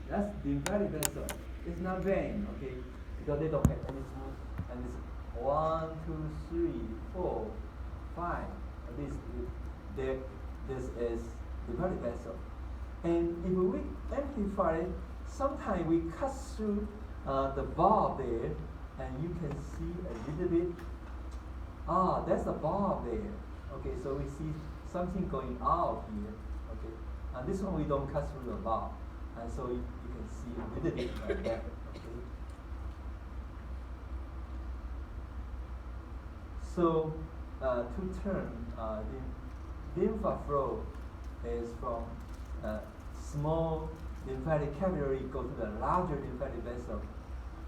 That's the lymphatic vessel. It's not vein, okay? Because they don't have any smooth. And it's 1, 2, 3, 4, 5. There, this is the lymphatic vessel. And if we amplify it, sometimes we cut through the valve there, and you can see a little bit. That's a valve there. Okay, so we see something going out here. Okay, and this one we don't cut through the valve, and so you can see a little bit like that. Okay. So to turn the lymph flow is from small lymphatic capillary go to the larger lymphatic vessel,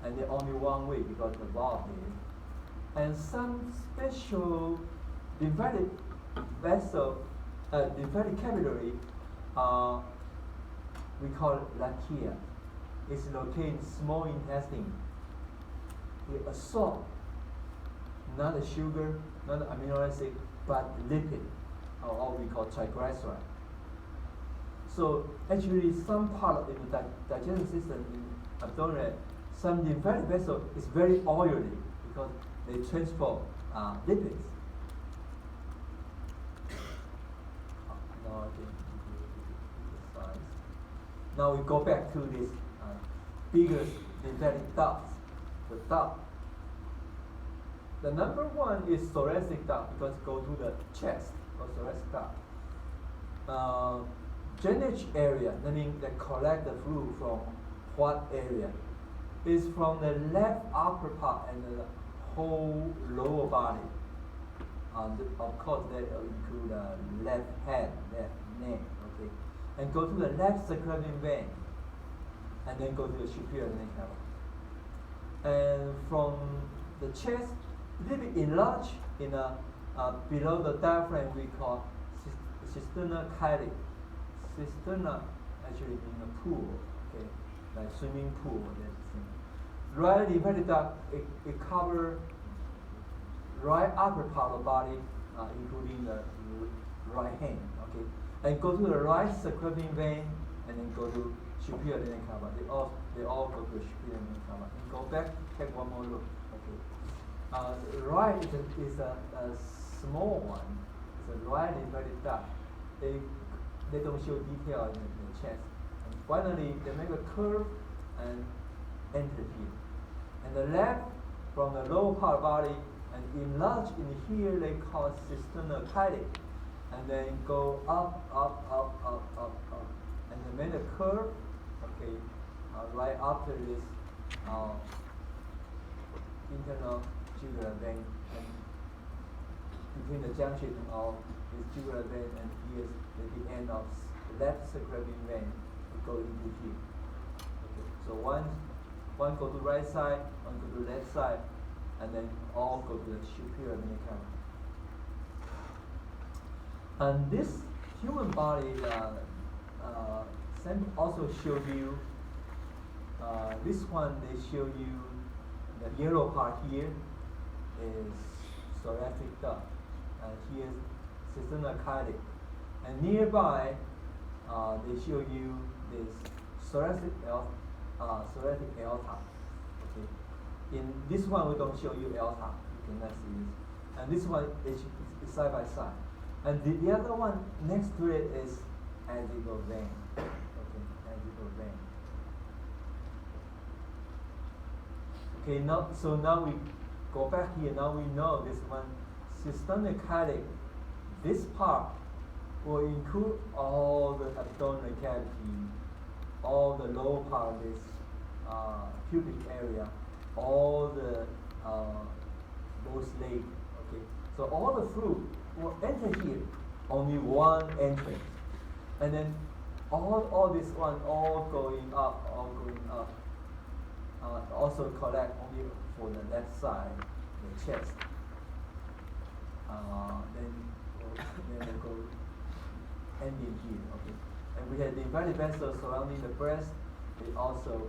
and the only one way because the valve there. And some special lymphatic vessel, lymphatic capillary, we call it lachia. It's located in small intestine. It absorbs not the sugar, not the amino acid, but lipid, or we call triglyceride. So actually, some part of the digestive system in abdomen, some lymphatic vessel is very oily because they transport lipids. Now we go back to this bigger lymphatic ducts, the duct. The number one is thoracic duct because it goes to the chest, or thoracic duct. Drainage area, that means they collect the fluid from what area? Is from the left upper part and the whole lower body. Of course, that include the left head, left neck, okay, and go to the left circulating vein, and then go to the superior vein cava. And from the chest, a little bit enlarged in below the diaphragm, we call cisterna chylic. Cisterna actually in a pool, okay, like swimming pool. Right lymphatic duct, it covers right upper part of the body, including the right hand, okay, and go to the right circulating vein, and then go to superior vena cava. They all go to superior vena cava. And go back, take one more look, okay. Right is a small one. It's a right lymphatic duct. They don't show detail in the chest. And finally, they make a curve and enter here. And the left from the lower part of the body and enlarge in here, they call cisterna chylic. And then go up, and then make a curve, okay, right after this internal jugular vein, and between the junction of this jugular vein and here at the end of left circulating vein, it go into here. Okay, so one go to right side, one go to left side, and then all go to the superior vena cava. And this human body also show you, this one they show you the yellow part here is thoracic duct, and here cisterna chylic. And nearby they show you this thoracic aorta. Okay. In this one we don't show you aorta, you cannot see this. And this one is side by side. And the other one next to it is axial vein. Okay, axial vein. Okay, now we go back here. Now we know this one, cisterna chylic. This part will include all the abdominal cavity, all the lower part of this pubic area, all the both leg. Okay, so all the fluid will enter here, only one entrance, and then all this one all going up, also collect only for the left side, the chest. Then we go ending here. Okay, and we have the lymphatic vessels surrounding the breast. They also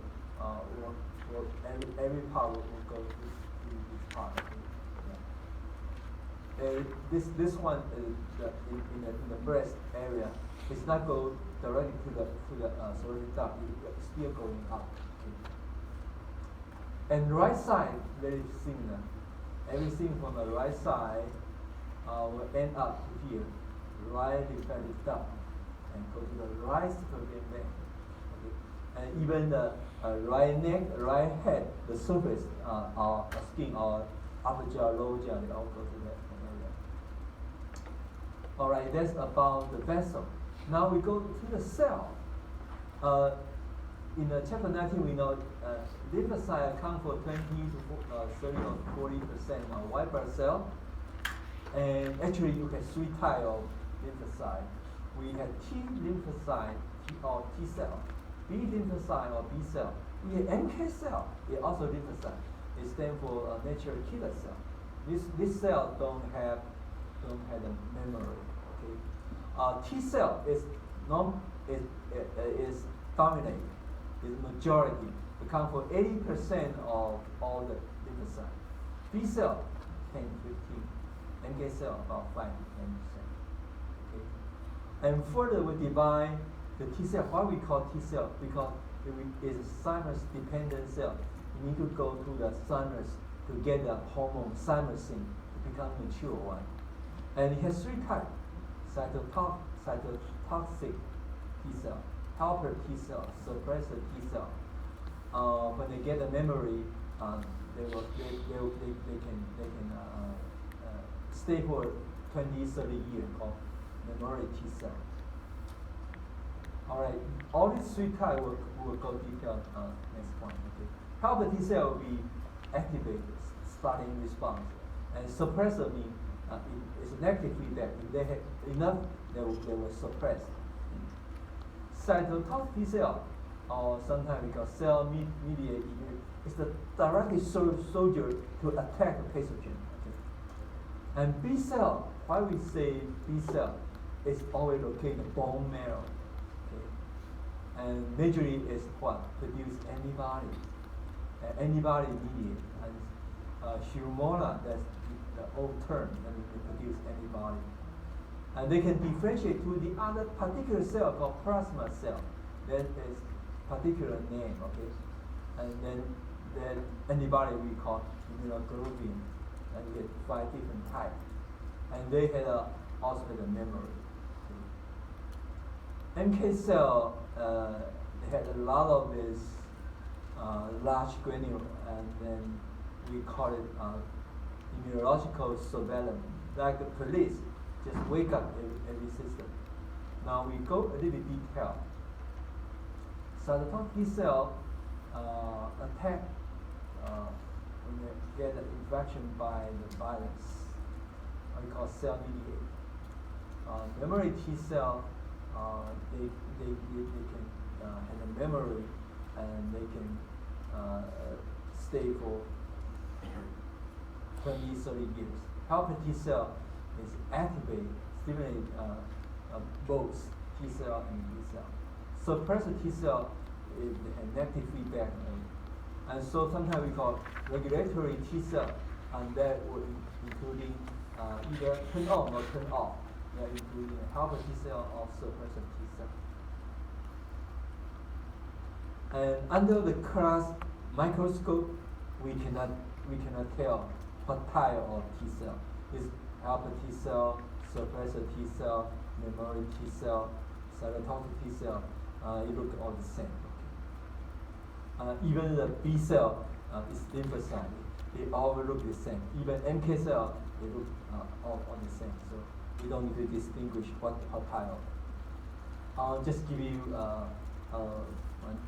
every part will go through this part. Okay. This one is in the breast area. It's not go directly to the cirrhotic duct, it's still going up. Okay. And right side, very similar. Everything from the right side will end up to here, right lymphatic duct, and go to the right synovial vein. Okay. And even the right neck, right head, the surface, our skin, our upper jaw, lower jaw, they all go to that area. All right, that's about the vessel. Now we go to the cell. In chapter 19, we know lymphocytes account for 20 to 30 or 40% of white blood cell. And actually, you have three types of lymphocyte. We have T lymphocyte or T cell, B lymphocyte or B cell. We have NK cell, it also lymphocyte. It stands for natural killer cell. This cell don't have the memory. Okay. T cell is dominate, is majority, account for 80% of all the lymphocytes. B cell 10 to 15, NK cell about 5 to 10%. Okay. And further we divide the T cell. Why we call T cell? Because it is a thymus dependent cell. You need to go to the thymus to get the hormone thymosin to become mature one. And it has three types: cytotoxic T cell, helper T cell, suppressor T cell. When they get the memory, they can stay for 20, 30 years, called memory T cell. All right, all these three types will go detailed next point. Okay, helper T cell will be activated, starting response, and suppressor means it's negative feedback. If they have enough, they will suppress. Cytotoxic T cell, or sometimes we call cell mediated immunity, is the directly soldier to attack the pathogen. Okay? And B cell, why we say B cell, is always located in the bone marrow. Okay? And majorly is what? Produce antibody. Antibody mediated. And humora, that's the old term, and they produce antibody. And they can differentiate to the other particular cell called plasma cell. That is particular name, okay? And then antibody we call immunoglobulin, and we get 5 different types. And they had also had a memory. Okay? NK cell, they had a lot of this large granule, and then we call it immunological surveillance, like the police. Just wake up every system. Now we go a little bit detail. Cytotoxic T cell attack when they get an infection by the virus. We call cell mediated. Memory T cell, they can have a memory, and they can stay for 20, 30 years. Helper T cell is activate, stimulate both T cell and B cell. Suppressor T cell is negative feedback, and so sometimes we call regulatory T cell, and that would including either turn on or turn off. They are including helper T cell or suppressor T cell. And under the class microscope, we cannot tell what type of T cell is. Helper T cell, suppressor T cell, memory T cell, cytotoxic T cell, it look all the same. Okay. Even the B cell is lymphocyte, they all look the same. Even NK cell, they look all the same. So we don't need to distinguish what type of. I'll just give you one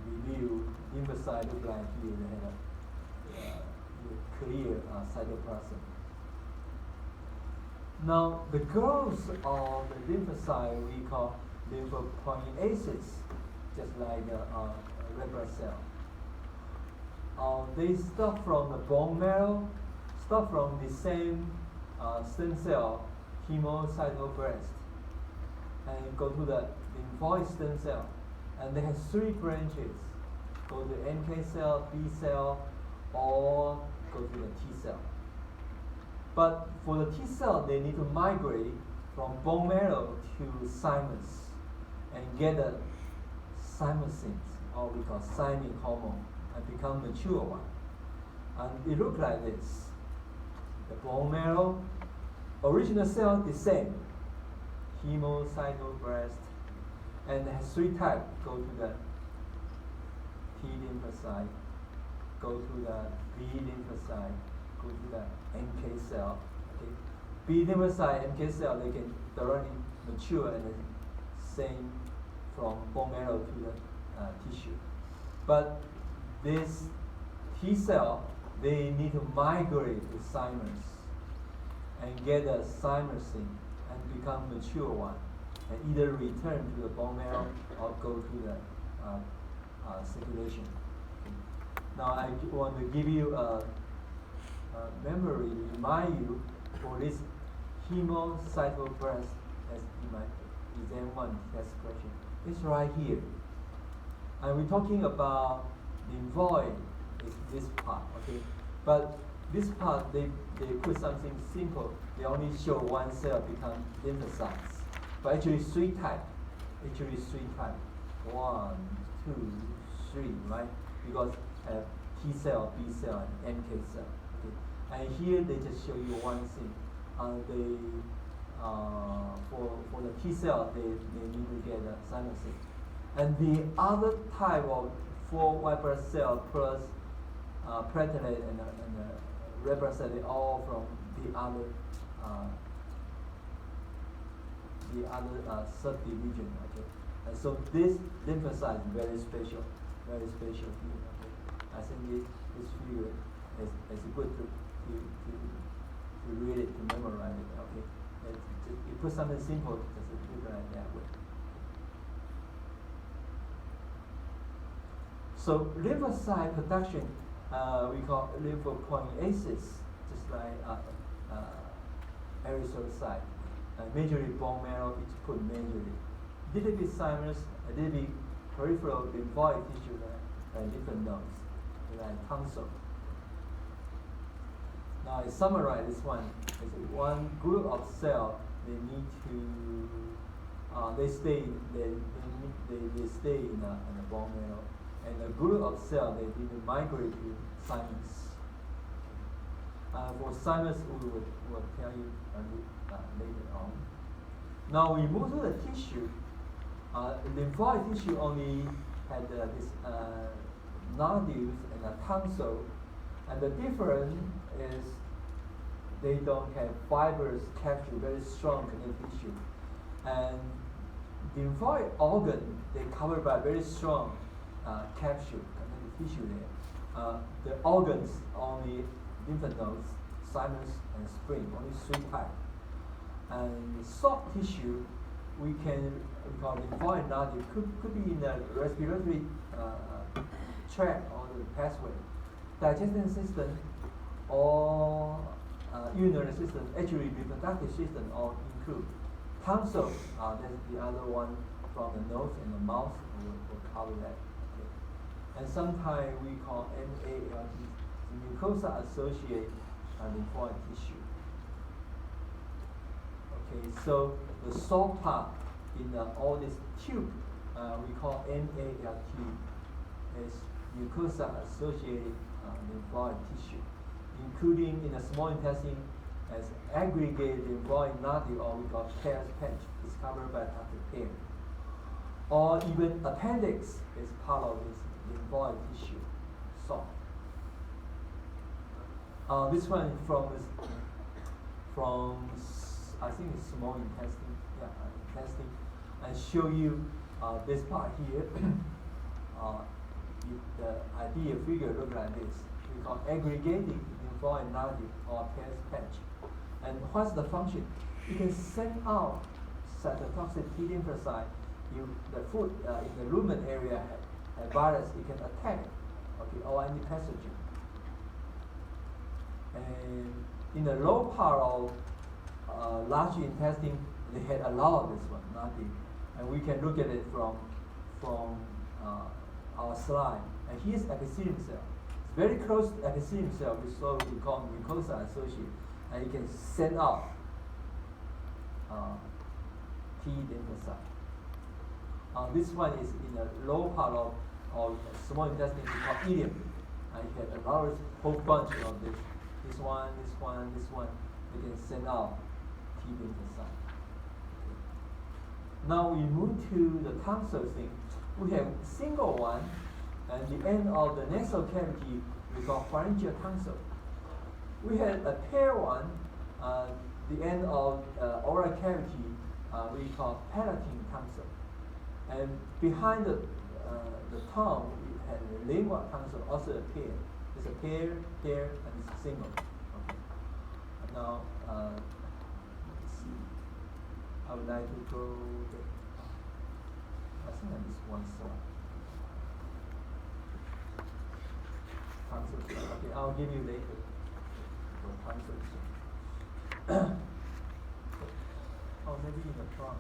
review. Lymphocyte look like here, they have a clear cytoplasm. Now, the growth of the lymphocyte we call lymphopoiesis, just like a red blood cell. They start from the bone marrow, start from the same stem cell, hemocytoblast, and go to the lymphoid stem cell. And they have 3 branches. Go to NK cell, B cell, or go to the T cell. But for the T cell, they need to migrate from bone marrow to thymus. and get a thymosin, or we call thymic hormone, and become mature one. And it looks like this. The bone marrow, original cell the same, hemocytoblast, and has 3 types. Go to the T lymphocyte, go to the B lymphocyte, go to the NK cell. Okay, B lymphocyte, NK cell, they can thoroughly mature and then send from bone marrow to the tissue. But this T cell, they need to migrate to thymus and get a thymosin and become mature one, and either return to the bone marrow or go to the circulation. Now I want to give you a memory, remind you for this hemocytoblast, as in my exam 1 test question. It's right here. And we're talking about lymphoid, is this part, okay? But this part, they put something simple. They only show one cell become lymphocytes. But actually 3 types. Actually 3 types. 1, 2, 3, right? Because T cell, B cell, and NK cell. Okay. And here they just show you one thing. For the T cell, they need to get a thymosin. And the other type of 4 white blood cell plus platelet and red blood cell, they all from the other subdivision. Okay, and so this lymphocyte is very special here. Okay, I think this figure is good to read it, to memorize it. Okay, it put something simple, just look like that way. So lymphocyte production, we call lymphopoiesis, just like erythrocyte. Majorly bone marrow is put majorly. Little bit thymus, a little bit peripheral lymphoid tissue, lymph nodes, like tonsil. Now I summarize this one. It's one group of cells. They need to they stay in the bone marrow. And a group of cells, they need to migrate to thymus. For thymus, we will tell you later on. Now we move to the tissue. Lymphoid tissue only had this nodules and a tonsil, and the difference is they don't have fibrous capsule, very strong connective tissue. And lymphoid organ, they covered by very strong capsule, connective tissue there. The organs only lymph nodes, thymus, and spleen, only 3 types. And soft tissue, we call lymphoid nodule, could be in the respiratory tract or the pathway, digestive system, or urinary system, actually reproductive system, all include. Tonsil, that's the other one from the nose and the mouth, will cover that. And sometimes we call MALT, mucosa associated lymphoid tissue. Okay, so the soft part in all this tube, we call MALT, is mucosa associated lymphoid tissue, including in the small intestine as aggregated lymphoid nodule, or we call Pear's patch, discovered by Dr. Pear. Or even appendix is part of this lymphoid tissue, soft. This one from I think it's small intestine, intestine, and show you this part here. The ideal figure look like this. We call aggregating lymphoid nodule or Pear's patch. And what's the function? You can send out cytotoxic T lymphocyte. The food in the lumen area a virus, it can attack it, okay, or any pathogen. And in the low part of large intestine, they had a lot of this one, nothing. And we can look at it from our slide. And here's epithelium cell. It's very close to epithelium cell, we call mucosa associated. And you can send out T lymphocyte. This one is in the lower part of small intestine, we call ileum. You have a large whole bunch of this. This one. We can send out T lymphocyte. Now we move to the tonsil thing. We have single one, and the end of the nasal cavity we call pharyngeal tonsil. We have a pair one, the end of oral cavity we call palatine tonsil. And behind the tongue we have the lingual tonsil, also a pair. It's a pair, and it's a single. Okay. And now let's see. I would like to go. I think I missed one slide. Tonsil. Okay, I'll give you later. Oh, maybe in the front.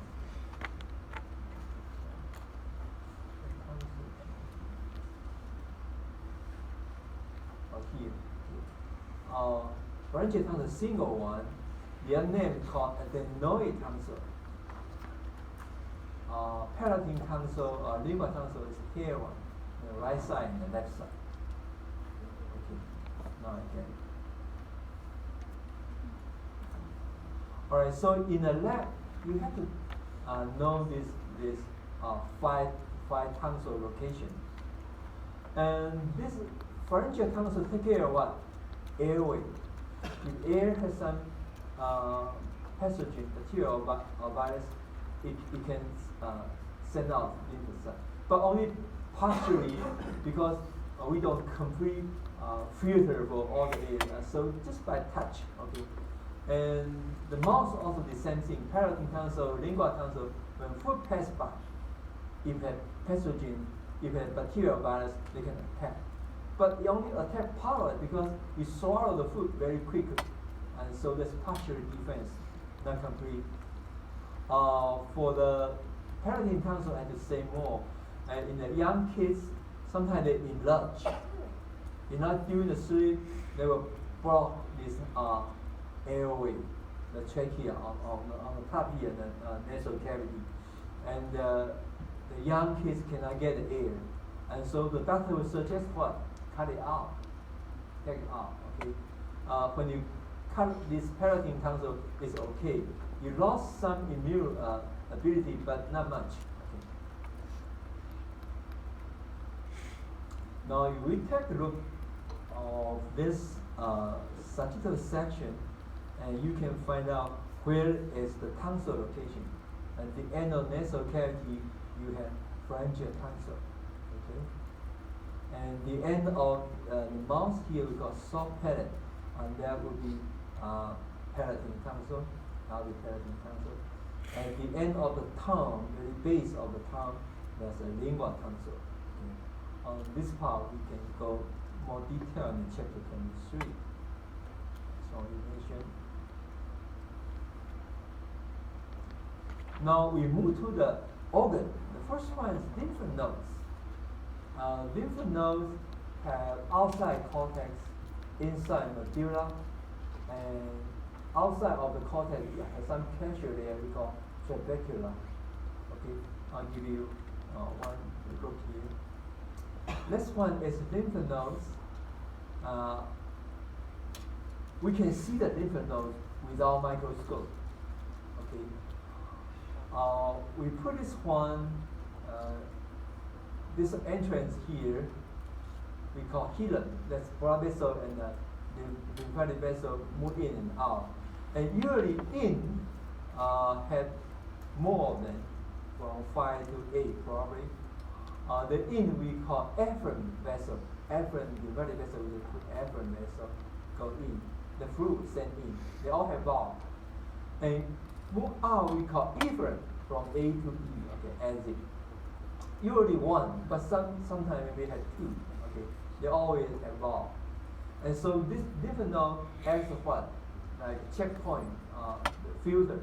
Oh, here. Pharyngeal tonsil, single one. Their name called adenoid tonsil. Palatine tonsil, lingual tonsil is here one, the right side and the left side. Okay, now I get it. Alright, so in the lab, you have to know this five tonsil location. And this pharyngeal tonsil take care of what? Airway. If air has some pathogen material or virus, it can send out lymphocyte. But only partially because we don't complete filter for all the air. So just by touch, okay. And the mouth also the same thing. Palatine tonsil, lingual tonsil, when food pass by, if it pathogen, if it bacterial virus, they can attack. But they only attack part of it because we swallow the food very quickly, and so that's partial defense, not complete. For the palatine tonsil, I have to say more. And in the young kids, sometimes they enlarge. During the sleep, they will block this airway, the trachea on the top here, the nasal cavity, and the young kids cannot get the air, and so the doctor will suggest what? Cut it out, take it out. Okay, when you cut this palatine tonsil, it's okay. You lost some immune ability, but not much. Okay. Now, if we take a look of this sagittal section, and you can find out where is the tonsil location. At the end of nasal cavity, you have pharyngeal tonsil. Okay, and the end of the mouth here we call soft palate, and that would be palatine tonsil. Now the palatine tonsil. At the end of the tongue, the base of the tongue, there's a lingual tonsil. Okay. On this part, we can go more detail in chapter 23. So you mentioned. Now we move to the organ. The first one is lymph nodes. Lymph nodes have outside cortex, inside medulla, and outside of the cortex has some capsule there we call trabecula. Okay, I'll give you one look here. This one is lymph nodes. We can see the lymph nodes without microscope. Okay. We put this one, this entrance here, we call hilum. That's blood vessel and the lymphatic vessel move in and out. And usually in have more of them, from 5 to 8 probably. The in we call afferent vessel. Afferent lymphatic vessel, we put afferent vessel, go in. The fluid send in. They all have valve. And move out we call efferent, from A to E, okay, exit. Usually one, but sometimes we have two, okay. They always have valve. And so this lymph node acts as what? Like checkpoint, the filter.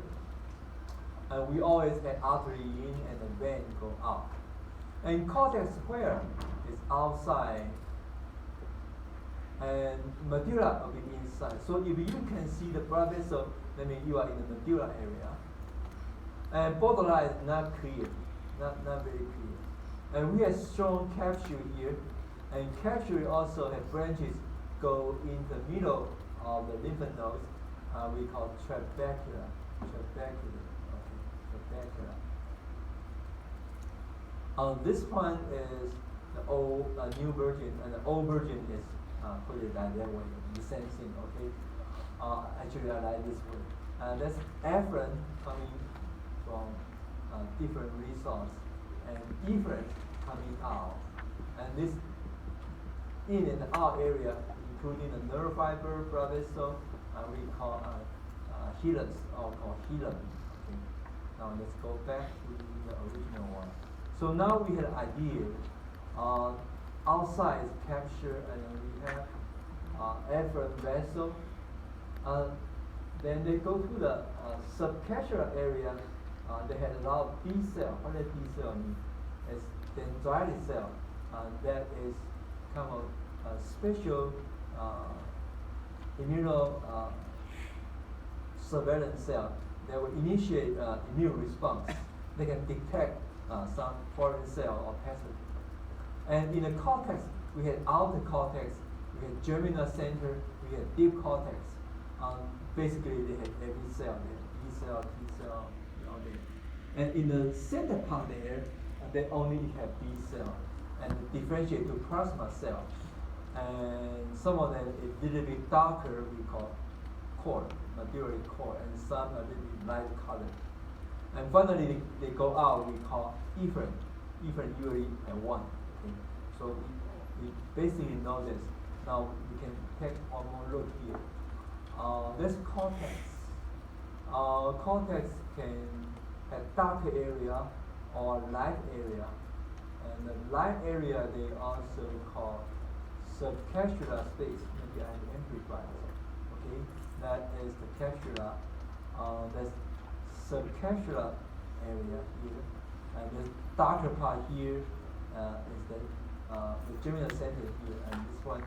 And we always have artery in and the vein go out. And cortex square is outside, and medulla will be inside. So if you can see the blood vessel, that means you are in the medulla area. And borderline is not clear. not very clear. And we have shown capsule here, and capsule also have branches go in the middle of the lymph nodes. We call trabecula. Trabecula. This one is the old new version, and the old version is put it like that way, the same thing. Okay. Actually, I like this word. That's efferent coming from different resource, and efferent coming out. And this in and out area, including the nerve fiber, blood vessel, we call helix or called hilum. Okay. Now let's go back to the original one. So now we have an idea. Outside is capsule, and we have efferent vessel. Then they go to the subcapsular area. They had a lot of B cell. What does B cell mean? It's dendritic cell. That is kind of a special surveillance cell that will initiate immune response. They can detect some foreign cell or pathogen. And in the cortex, we had outer cortex, we had germinal center, we had deep cortex. Basically, they have every cell. They have B cell, T cell, all there. And in the center part there, they only have B cell, and differentiate to plasma cell. And some of them is a little bit darker, we call core, medullary core, and some a little bit light colored. And finally, they go out, we call efferent. Efferent usually have one. Okay? So we basically know this. Now we can take one more look here. This cortex. Cortex can have darker area or light area. And the light area they also call subcapsular space. Maybe I amplify it. Okay, that is the capsula. That's subcapsular area here, and the darker part here is the germinal center here, and this one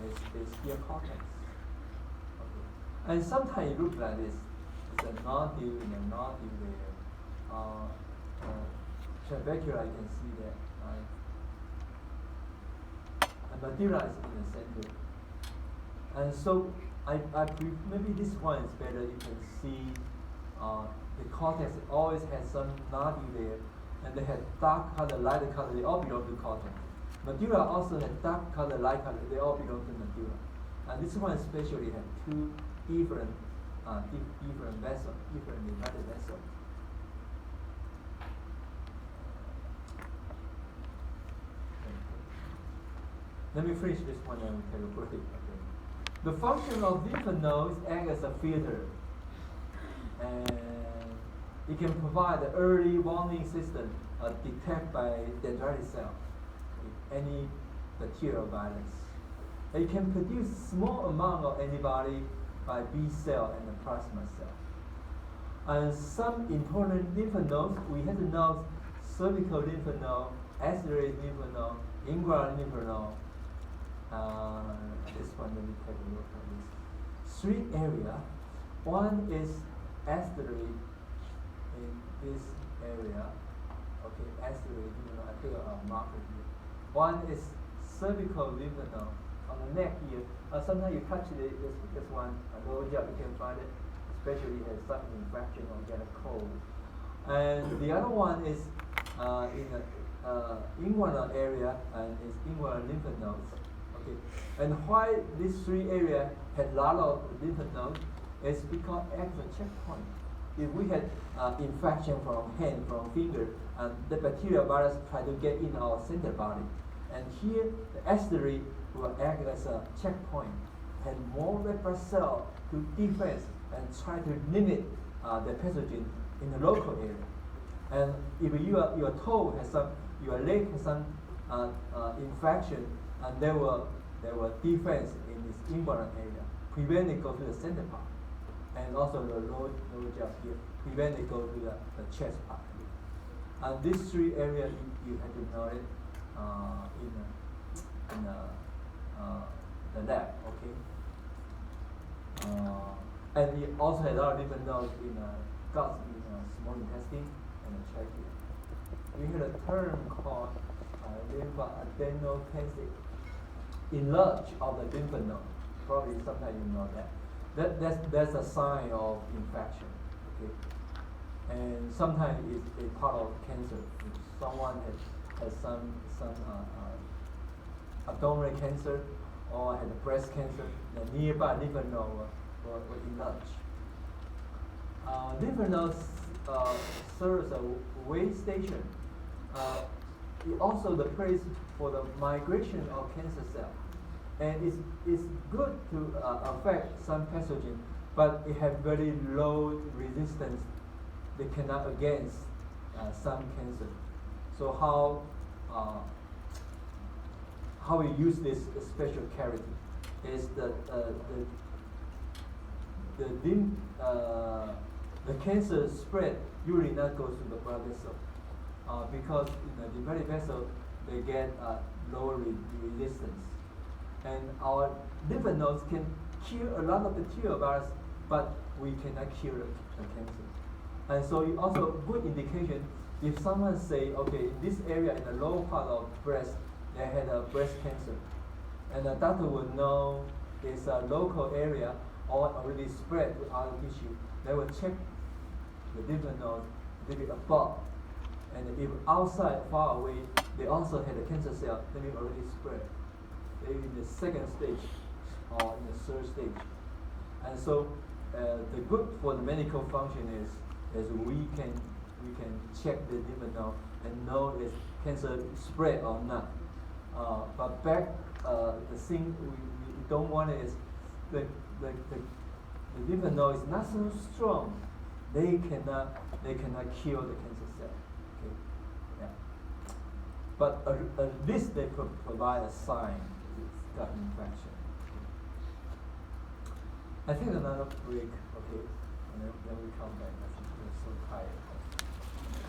is here cortex. Okay. And sometimes it looks like this. It's a nodule and a nodule there. Trabecula, you can see that. Right? And medulla is in the center. And so maybe this one is better. You can see the cortex always has some nodule there, and they have dark color, lighter color. They all belong to cortex. Medulla also has dark color, light color. They all belong to medulla. And this one especially has two different vessels, different divided vessels. Let me finish this one and we take a break. Okay. The function of lymph nodes act as a filter, and it can provide the early warning system detect by dendritic cell any bacterial virus. It can produce small amount of antibody by B cell and the plasma cell. And some important lymph nodes, we have to know cervical lymph node, axillary lymph node, inguinal lymph node. This one, let me take a look at this. Three areas. One is axillary in this area. Okay, axillary lymph node. I put a marker here. One is cervical lymph node on the neck here. Sometimes you touch this one, a lower jaw, you can find it, especially if some infection or get a cold. And the other one is in the inguinal area, and is inguinal lymph nodes. Okay, and why these three areas had a lot of lymph nodes is because as a checkpoint. If we had infection from hand, from finger, and the bacterial virus try to get in our center body, and here the axillary will act as a checkpoint, and more red blood cell to defense and try to limit the pathogen in the local area. And if your toe has some, your leg has some infection, and there will defense in this inguinal area, prevent it go to the center part, and also the lower jaw here, prevent it go to the chest part here. And these three areas you have to know it in the lab, okay. And we also had a lot of different nodes in gut, in small intestine, and the trachea. we had a term called lymphadenopathic enlarge of the lymph node. Probably sometimes you know that. That's a sign of infection. Okay, and sometimes it's a part of cancer. If someone has some abdominal cancer or had a breast cancer, the nearby lymph node will enlarge. Lymph nodes serves a way station. It also the place for the migration of cancer cells, and it's good to affect some pathogen, but it has very low resistance. They cannot against some cancer. So how we use this special character is that the cancer spread usually not goes to the blood vessel because in the lymphatic vessel they get lower resistance, and our lymph nodes can kill a lot of bacterial virus, but we cannot cure the cancer. And so it also good indication if someone say, okay, in this area in the lower part of breast they had a breast cancer, and the doctor will know it's a local area or already spread to other tissue. They will check the lymph node a little bit above, and if outside far away they also had a cancer cell, then it already spread, maybe in the second stage or in the third stage. And so the good for the medical function is we can check the lymph node and know if cancer spread or not. But back the thing we don't want is the lymph node is not so strong. They cannot kill the cancer cell. Okay, yeah. But at least they provide a sign it's got infection. I take another break. Okay, and then